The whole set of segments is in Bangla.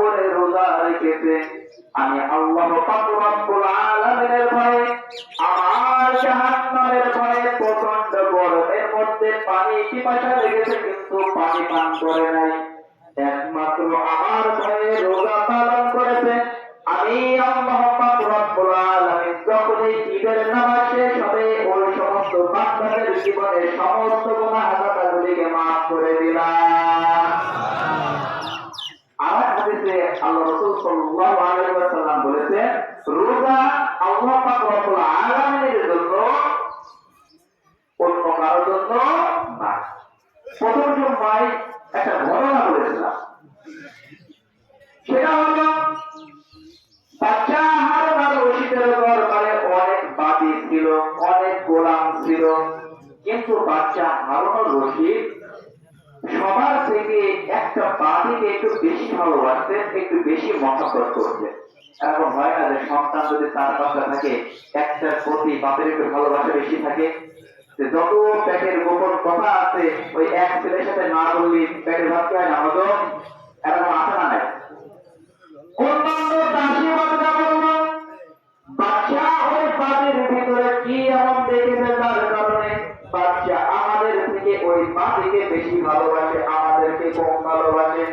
করে রোজা রেখেছে, আমি আল্লাহ পাক রব্বুল আলামিনের ভয়ে, আমার জাহান্নামের ভয়ে প্রচন্ড গরমের মধ্যে পানি পিপাসা লেগেছে কিন্তু পানি পান করে নাই, একমাত্র আমার ভয়ে রোজা পালন করেছে। আমি আল্লাহ পাক রব্বুল আলামিন যখন এই ঈদের নামাজ শেষ হবে ওই সমস্ত বান্দাদের জীবনের সমস্ত গুনাহ খাতাগুলিকে মাফ করে দিলাম। আর হাদিসে আল্লাহ রাসূল সাল্লাল্লাহু আলাইহি ওয়াসাল্লাম বলেছেন, রোজা আল্লাহ পাক রব্বুল আলামিনের জন্য, অন্য কারোর জন্য না। প্রথম জুমায় একটা ঘটনা বলেছিলাম, সেটা হলো বাদশা হারুন আর রশিদের দরবারে অনেক বাদী ছিল, অনেক গোলাম ছিল, কিন্তু বাদশা হারুন আর রশিদ সবার থেকে একটা বাদীকে একটু বেশি ভালোবাসতেন, একটু বেশি মহব্বত করতেন। এরকম হয় না যে সন্তান যদি তার বাচ্চা থাকে একটার প্রতি বাপের একটু ভালোবাসা বেশি থাকে, যত পেটের গোপন কথা আছে ওই এক ছেলের সাথে না বললি পেটের ভাত হয় না হতো, এরকম আছে না নাই? অন্যান্য দাসী বাচ্চা বলল বাচ্চা ওই বাড়ির ভিতরে কি এমন দেখেছে তার কারণে বাচ্চা আমাদের থেকে ওই বাড়িকে বেশি ভালোবাসে, আমাদেরকে কম ভালোবাসে।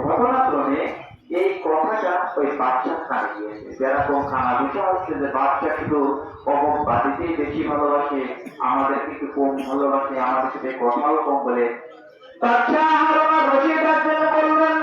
ঘটনাক্রমে এই কথাটা ওই বাচ্চা কানে গিয়েছে, যেরকম খানা বিষয় হচ্ছে যে বাচ্চা শুধু অমুক বাড়িতেই বেশি ভালোবাসে, আমাদেরকে একটু কম ভালোবাসে, আমাদের সাথে কথাও কম বলে। বাচ্চা হারুন আর রশিদ বললেন,